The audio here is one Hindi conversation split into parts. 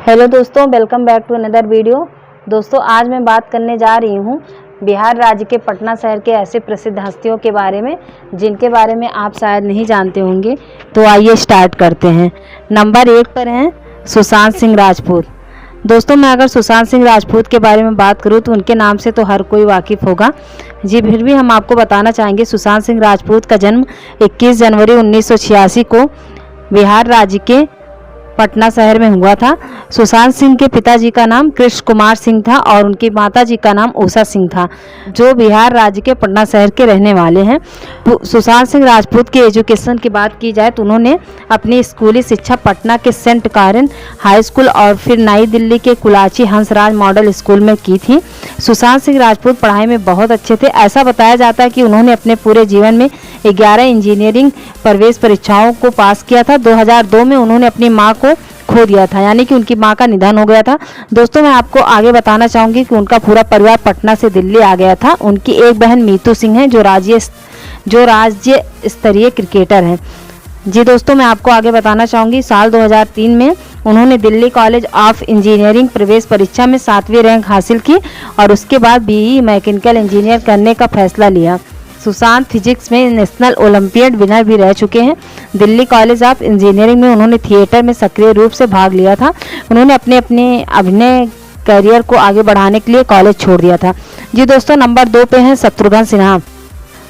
हेलो दोस्तों, welcome back to another video. दोस्तों, आज मैं बात करने जा रही हूँ बिहार राज्य के पटना शहर के ऐसे प्रसिद्ध हस्तियों के बारे में जिनके बारे में आप शायद नहीं जानते होंगे। तो आइए स्टार्ट करते हैं। नंबर 1 पर हैं सुशांत सिंह राजपूत। दोस्तों, मैं अगर सुशांत सिंह राजपूत के बारे में बात करूं तो उनके नाम से तो हर कोई वाकिफ़ होगा जी। फिर भी हम आपको बताना चाहेंगे, सुशांत सिंह राजपूत का जन्म 21 जनवरी 1986 को बिहार राज्य के पटना शहर में हुआ था। सुशांत सिंह के पिताजी का नाम कृष्ण कुमार सिंह था और उनकी माताजी का नाम उषा सिंह था, जो बिहार राज्य के पटना शहर के रहने वाले हैं। सुशांत सिंह राजपूत की एजुकेशन की बात की जाए तो उन्होंने अपनी स्कूली शिक्षा पटना के सेंट कारेन हाई स्कूल और फिर नई दिल्ली के कुलाची हंसराज मॉडल स्कूल में की थी। सुशांत सिंह राजपूत पढ़ाई में बहुत अच्छे थे। ऐसा बताया जाता है कि उन्होंने अपने पूरे जीवन में 11 इंजीनियरिंग प्रवेश परीक्षाओं को पास किया था। 2002 में उन्होंने अपनी मां को खो दिया था, यानी कि उनकी मां का निधन हो गया था। दोस्तों, मैं आपको आगे बताना चाहूँगी कि उनका पूरा परिवार पटना से दिल्ली आ गया था। उनकी एक बहन मीतू सिंह है जो राज्य स्तरीय क्रिकेटर हैं जी। दोस्तों, मैं आपको आगे बताना चाहूँगी, साल 2003 में उन्होंने दिल्ली कॉलेज ऑफ इंजीनियरिंग प्रवेश परीक्षा में 7वीं रैंक हासिल की और उसके बाद बीई मैकेनिकल इंजीनियर करने का फैसला लिया। सुशांत फिजिक्स में नेशनल ओलंपियड विनर भी रह चुके हैं। दिल्ली कॉलेज ऑफ इंजीनियरिंग में उन्होंने थिएटर में सक्रिय रूप से भाग लिया था। उन्होंने अपने अभिनय करियर को आगे बढ़ाने के लिए कॉलेज छोड़ दिया था जी। दोस्तों, नंबर 2 पे हैं शत्रुघ्न सिन्हा।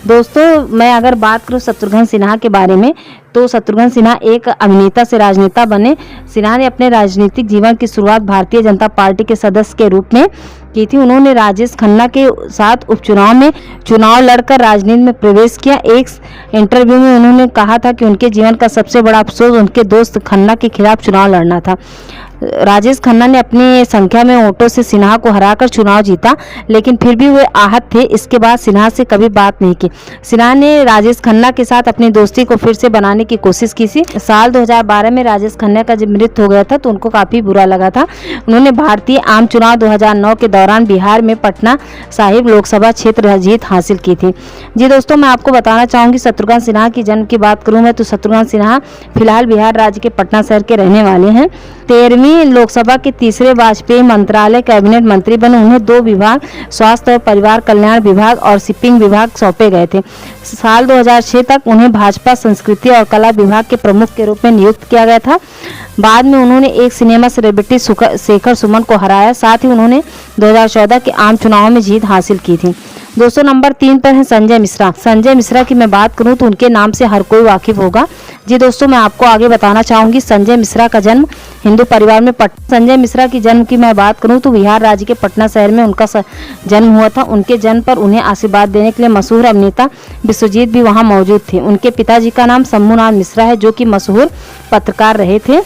दोस्तों, मैं अगर बात करूं शत्रुघ्न सिन्हा के बारे में तो शत्रुघ्न सिन्हा एक अभिनेता से राजनेता बने। सिन्हा ने अपने राजनीतिक जीवन की शुरुआत भारतीय जनता पार्टी के सदस्य के रूप में की थी। उन्होंने राजेश खन्ना के साथ उपचुनाव में चुनाव लड़कर राजनीति में प्रवेश किया। एक इंटरव्यू में उन्होंने कहा था कि उनके जीवन का सबसे बड़ा अफसोस उनके दोस्त खन्ना के खिलाफ चुनाव लड़ना था। राजेश खन्ना ने अपनी संख्या में वोटों से सिन्हा को हराकर चुनाव जीता, लेकिन फिर भी वे आहत थे। इसके बाद सिन्हा से कभी बात नहीं की। सिन्हा ने राजेश खन्ना के साथ अपनी दोस्ती को फिर से बनाने की कोशिश की थी। साल 2012 में राजेश खन्ना का जब मृत्यु हो गया था तो उनको काफ़ी बुरा लगा था। उन्होंने भारतीय आम चुनाव 2009 के दौरान बिहार में पटना साहिब लोकसभा क्षेत्र जीत हासिल की थी जी। दोस्तों, मैं आपको बताना चाहूँगी, शत्रुघ्न सिन्हा की जन्म की बात करूँ मैं तो शत्रुघ्न सिन्हा फिलहाल बिहार राज्य के पटना शहर के रहने वाले हैं। 13वीं लोकसभा के तीसरे वाजपेयी मंत्रालय कैबिनेट मंत्री बने। उन्हें 2 विभाग, स्वास्थ्य और परिवार कल्याण विभाग और शिपिंग विभाग सौंपे गए थे। साल 2006 तक उन्हें भाजपा संस्कृति और कला विभाग के प्रमुख के रूप में नियुक्त किया गया था। बाद में उन्होंने एक सिनेमा सेलिब्रिटी शेखर सुमन को हराया। साथ ही उन्होंने 2014 के आम चुनाव में जीत हासिल की थी। दोस्तों, नंबर 3 पर है संजय मिश्रा। संजय मिश्रा की मैं बात करूं तो उनके नाम से हर कोई वाकिफ होगा जी। दोस्तों, मैं आपको आगे बताना चाहूँगी, संजय मिश्रा का जन्म हिंदू परिवार में संजय मिश्रा की जन्म की मैं बात करूं तो बिहार राज्य के पटना शहर में उनका जन्म हुआ था। उनके जन्म पर उन्हें आशीर्वाद देने के लिए मशहूर अभिनेता विश्वजीत भी वहां मौजूद थे। उनके पिताजी का नाम शंभुनाथ मिश्रा है, जो कि मशहूर पत्रकार रहे थे।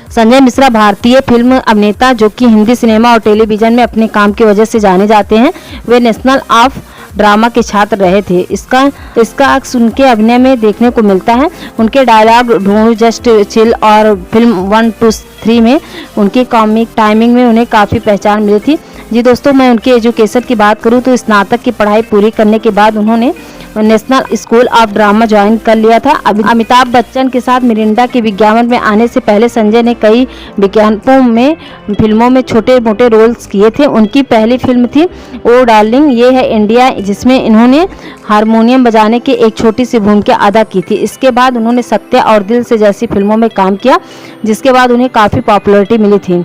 संजय मिश्रा भारतीय फिल्म अभिनेता जो कि हिंदी सिनेमा और टेलीविजन में अपने काम की वजह से जाने जाते हैं। वे नेशनल ऑफ ड्रामा के छात्र रहे थे। इसका अक्स उनके अभिनय में देखने को मिलता है। उनके डायलॉग ढूंढ, जस्ट चिल और फिल्म 1, 2, 3 में उनकी कॉमिक टाइमिंग में उन्हें काफ़ी पहचान मिली थी जी। दोस्तों, मैं उनके एजुकेशन की बात करूं तो स्नातक की पढ़ाई पूरी करने के बाद उन्होंने national school of drama join कर लिया था। अमिताभ बच्चन के साथ मिरिंडा के विज्ञापन में आने से पहले संजय ने कई विज्ञापनों में फिल्मों में छोटे मोटे रोल्स किए थे। उनकी पहली फिल्म थी ओ डार्लिंग ये है इंडिया, जिसमें इन्होंने हारमोनियम बजाने की एक छोटी सी भूमिका अदा की थी। इसके बाद उन्होंने सत्या और दिल से जैसी फिल्मों में काम किया, जिसके बाद उन्हें काफ़ी पॉपुलैरिटी मिली थी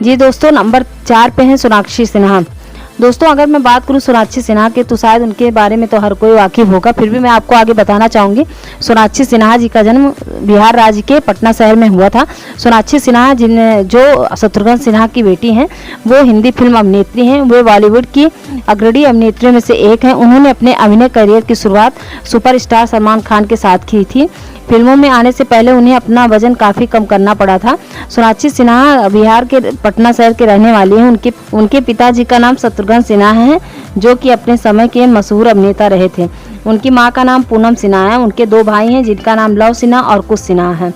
जी। दोस्तों, नंबर 4 पे हैं सोनाक्षी सिन्हा। दोस्तों, अगर मैं बात करूं सोनाक्षी सिन्हा के तो शायद उनके बारे में तो हर कोई वाकिफ होगा। फिर भी मैं आपको आगे बताना चाहूँगी, सोनाक्षी सिन्हा जी का जन्म बिहार राज्य के पटना शहर में हुआ था। सोनाक्षी सिन्हा जो शत्रुघ्न सिन्हा की बेटी हैं, वो हिंदी फिल्म अभिनेत्री हैं। वे बॉलीवुड की अग्रणी अभिनेत्रियों में से एक हैं। उन्होंने अपने अभिनय करियर की शुरुआत सुपरस्टार सलमान खान के साथ की थी। फिल्मों में आने से पहले उन्हें अपना वजन काफ़ी कम करना पड़ा था। सोनाक्षी सिन्हा बिहार के पटना शहर के रहने वाली हैं। उनके पिताजी का नाम शत्रुघ्न सिन्हा है, जो कि अपने समय के मशहूर अभिनेता रहे थे। उनकी मां का नाम पूनम सिन्हा है। उनके 2 भाई हैं, जिनका नाम लव सिन्हा और कुश सिन्हा है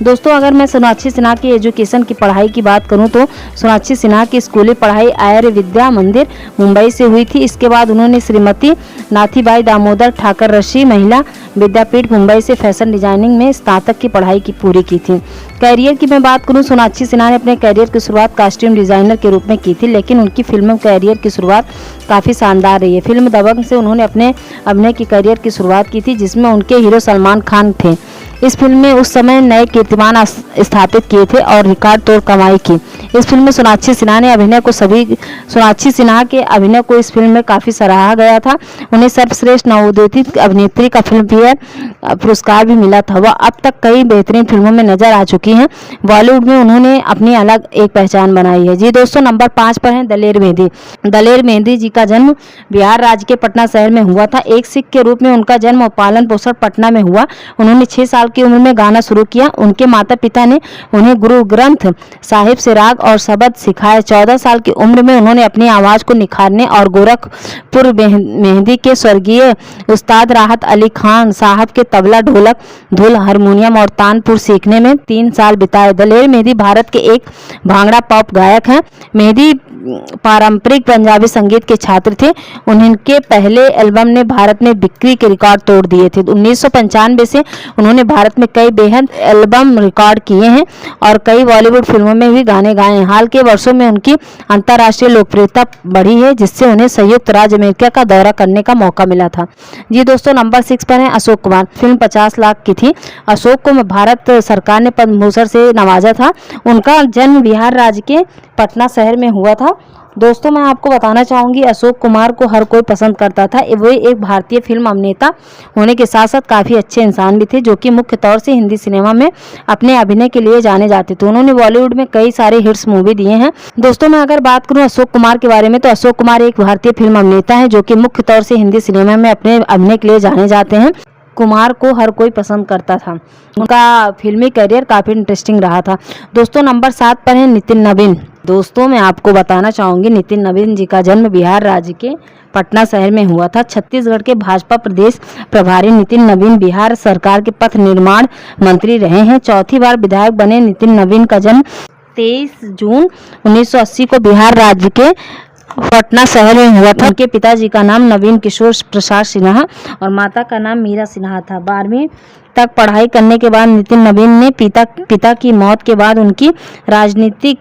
दोस्तों अगर मैं सोनाक्षी सिन्हा की एजुकेशन की पढ़ाई की बात करूं तो सोनाक्षी सिन्हा की स्कूली पढ़ाई आर्य विद्या मंदिर मुंबई से हुई थी। इसके बाद उन्होंने श्रीमती नाथीबाई दामोदर ठाकर ऋषि महिला विद्यापीठ मुंबई से फैशन डिजाइनिंग में स्नातक की पढ़ाई की पूरी की थी। कैरियर की मैं बात करूं, सोनाक्षी सिन्हा ने अपने कैरियर की शुरुआत कॉस्ट्यूम डिजाइनर के रूप में की थी, लेकिन उनकी फिल्म कैरियर की शुरुआत काफ़ी शानदार रही है। फिल्म दबंग से उन्होंने अपने अभिनय की कैरियर की शुरुआत की थी, जिसमें उनके हीरो सलमान खान थे। इस फिल्म में उस समय नए कीर्तिमान स्थापित किए थे और रिकॉर्ड तोड़ कमाई की। इस फिल्म में सोनाक्षी सिन्हा के अभिनय को इस फिल्म में काफ़ी सराहा गया था। उन्हें सर्वश्रेष्ठ नवोदित अभिनेत्री का फिल्मफेयर पुरस्कार भी मिला था। वह अब तक कई बेहतरीन फिल्मों में नजर आ चुकी हैं। बॉलीवुड में उन्होंने अपनी अलग एक पहचान बनाई है। जी दोस्तों, नंबर 5 पर है दलेर मेहंदी। दलेर मेहंदी जी का जन्म बिहार राज्य के पटना शहर में हुआ था। एक सिख के रूप में उनका जन्म और पालन पोषण पटना में हुआ। उन्होंने 6 साल की उम्र में गाना शुरू किया। उनके माता पिता ने उन्हें गुरु ग्रंथ साहिब से राग और शब्द सिखाए। 14 साल की उम्र में उन्होंने अपनी आवाज को निखारने और गोरखपुर मेहंदी के स्वर्गीय उस्ताद राहत अली खान साहब के तबला, ढोलक, धुल, हारमोनियम और तानपुर सीखने में 3 साल बिताए। दलेर मेहंदी भारत के एक भांगड़ा पॉप गायक हैं। मेहंदी पारंपरिक पंजाबी संगीत के छात्र थे। उनके पहले एल्बम ने भारत में बिक्री के रिकॉर्ड तोड़ दिए थे। 1995 से उन्होंने भारत में कई बेहद एल्बम रिकॉर्ड किए हैं और कई बॉलीवुड फिल्मों में भी गाने गाए हैं। हाल के वर्षों में उनकी अंतर्राष्ट्रीय लोकप्रियता बढ़ी है, जिससे उन्हें संयुक्त राज्य अमेरिका का दौरा करने का मौका मिला था। जी दोस्तों, नंबर 6 पर है अशोक कुमार। फिल्म 50 लाख की थी। अशोक को भारत सरकार ने पद्म भूषण से नवाजा था। उनका जन्म बिहार राज्य के पटना शहर में हुआ था। दोस्तों मैं आपको बताना चाहूँगी, अशोक कुमार को हर कोई पसंद करता था। वे एक भारतीय फिल्म अभिनेता होने के साथ साथ काफ़ी अच्छे इंसान भी थे, जो कि मुख्य तौर से हिंदी सिनेमा में अपने अभिनय के लिए जाने जाते थे। उन्होंने बॉलीवुड में कई सारे हिट्स मूवी दिए हैं। दोस्तों मैं अगर बात करूं अशोक कुमार के बारे में, तो अशोक कुमार एक भारतीय फिल्म अभिनेता है, जो कि मुख्य तौर से हिंदी सिनेमा में अपने अभिनय के लिए जाने जाते हैं। कुमार को हर कोई पसंद करता था। उनका फिल्मी करियर काफ़ी इंटरेस्टिंग रहा था। दोस्तों नंबर 7 पर है नितिन नवीन। दोस्तों मैं आपको बताना चाहूँगी, नितिन नवीन जी का जन्म बिहार राज्य के पटना शहर में हुआ था। छत्तीसगढ़ के भाजपा प्रदेश प्रभारी नितिन नवीन बिहार सरकार के पथ निर्माण मंत्री रहे हैं। 4थी बार विधायक बने नितिन नवीन का जन्म 23 जून 1980 को बिहार राज्य के पटना शहर में हुआ था। उनके पिताजी का नाम नवीन किशोर प्रसाद सिन्हा और माता का नाम मीरा सिन्हा था। 12वीं तक पढ़ाई करने के बाद नितिन नवीन ने पिता की मौत के बाद उनकी राजनीतिक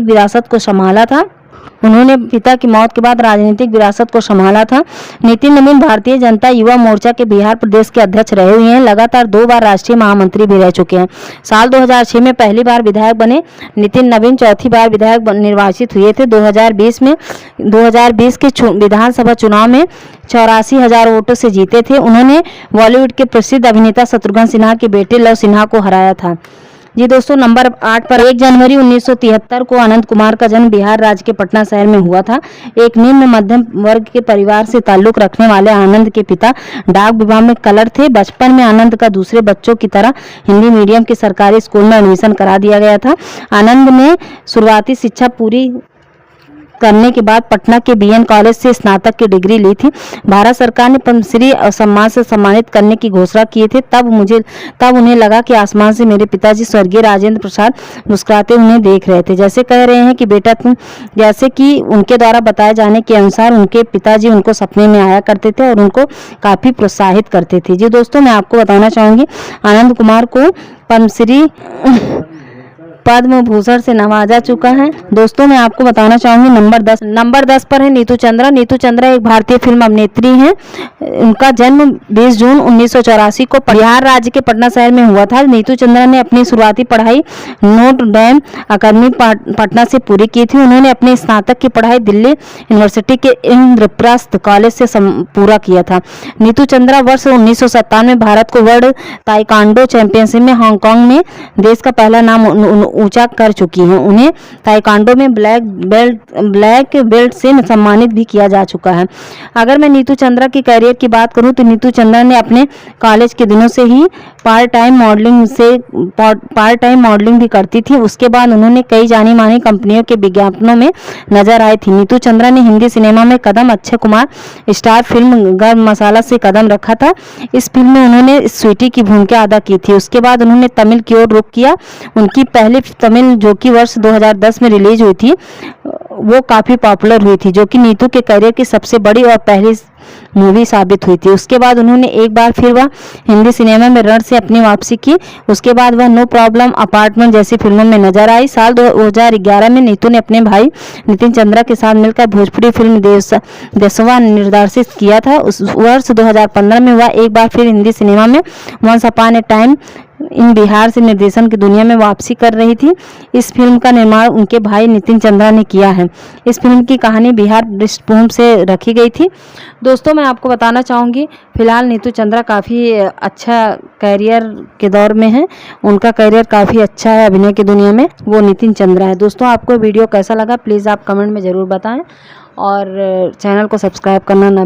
विरासत को संभाला था। उन्होंने पिता की मौत के बाद राजनीतिक विरासत को संभाला था। नितिन नवीन भारतीय जनता युवा मोर्चा के बिहार प्रदेश के अध्यक्ष रहे हुए हैं। लगातार 2 बार राष्ट्रीय महामंत्री भी रह चुके हैं। साल 2006 में पहली बार विधायक बने नितिन नवीन 4थी बार विधायक निर्वाचित हुए थे। 2020 के विधानसभा चुनाव में 84,000 वोटों से जीते थे। उन्होंने बॉलीवुड के प्रसिद्ध अभिनेता शत्रुघ्न सिन्हा के बेटे लव सिन्हा को हराया था। जी दोस्तों नंबर 8 पर 1 जनवरी 1973 को अनंत कुमार का जन्म बिहार राज्य के पटना शहर में हुआ था। एक निम्न मध्यम वर्ग के परिवार से ताल्लुक रखने वाले आनंद के पिता डाक विभाग में क्लर्क थे। बचपन में आनंद का दूसरे बच्चों की तरह हिंदी मीडियम के सरकारी स्कूल में एडमिशन करा दिया गया था। आनंद ने शुरुआती शिक्षा पूरी करने के बाद पटना के बीएन कॉलेज से स्नातक की डिग्री ली थी। भारत सरकार ने पद्मश्री सम्मान से सम्मानित करने की घोषणा किए थे। तब उन्हें लगा कि आसमान से मेरे पिताजी स्वर्गीय राजेंद्र प्रसाद मुस्कुराते उन्हें देख रहे थे। जैसे कह रहे हैं कि बेटा तुम, जैसे कि उनके द्वारा बताए जाने के अनुसार उनके पिताजी उनको सपने में आया करते थे और उनको काफ़ी प्रोत्साहित करते थे। जी दोस्तों मैं आपको बताना चाहूँगी, आनंद कुमार को पद्मश्री पद्म भूषण से नवाजा चुका है। दोस्तों मैं आपको बताना चाहूँगी नंबर 10 पर है नीतू चंद्रा। नीतू चंद्रा एक भारतीय फिल्म अभिनेत्री हैं। उनका जन्म 20 जून 1984 को बिहार राज्य के पटना शहर में हुआ था। नीतू चंद्रा ने अपनी शुरुआती पढ़ाई नोट डैम अकादमी पटना से पूरी की थी। उन्होंने अपने स्नातक की पढ़ाई दिल्ली यूनिवर्सिटी के इंद्रप्रस्थ कॉलेज से पूरा किया था। नीतू चंद्रा वर्ष 1997 में भारत को वर्ल्ड ताइक्वांडो चैंपियनशिप में हांगकांग में देश का पहला नाम ऊंचा कर चुकी हैं। उन्हें ताइक्वांडो में ब्लैक बेल्ट से सम्मानित भी किया जा चुका है। अगर मैं नीतू चंद्रा की करियर की बात करूं तो नीतू चंद्रा ने अपने कॉलेज के दिनों से ही पार्ट टाइम मॉडलिंग भी करती थी। उसके बाद उन्होंने कई जानी मानी कंपनियों के विज्ञापनों में नजर आई थी। नीतू चंद्रा ने हिंदी सिनेमा में कदम अक्षय कुमार स्टार फिल्म गरम मसाला से कदम रखा था। इस फिल्म में उन्होंने स्वीटी की भूमिका अदा की थी। उसके बाद उन्होंने तमिल की ओर रुख किया। उनकी पहली तमिल जो कि वर्ष 2010 में रिलीज हुई थी वो काफ़ी पॉपुलर हुई थी, जो कि नीतू के करियर की सबसे बड़ी और पहली मूवी साबित हुई थी। उसके बाद उन्होंने एक बार फिर वह हिंदी सिनेमा में रण से अपनी वापसी की। उसके बाद वह नो प्रॉब्लम, अपार्टमेंट जैसी फिल्मों में नजर आई। साल 2011 में नीतू ने अपने भाई नितिन चंद्रा के साथ मिलकर भोजपुरी फिल्म देसवा निर्देशित किया था। उस वर्ष 2015 में वह एक बार फिर हिंदी सिनेमा में once upon a time in Bihar से निर्देशन की दुनिया में वापसी कर रही थी। इस फिल्म का निर्माण उनके भाई नितिन चंद्रा ने किया है। इस फिल्म की कहानी बिहार पृष्ठभूमि से रखी गई थी। दोस्तों, मैं आपको बताना चाहूँगी फिलहाल नीतू चंद्रा काफ़ी अच्छा करियर के दौर में है। उनका करियर काफ़ी अच्छा है अभिनय की दुनिया में। वो नितिन चंद्रा है। दोस्तों, आपको वीडियो कैसा लगा प्लीज़ आप कमेंट में ज़रूर बताएं और चैनल को सब्सक्राइब करना ना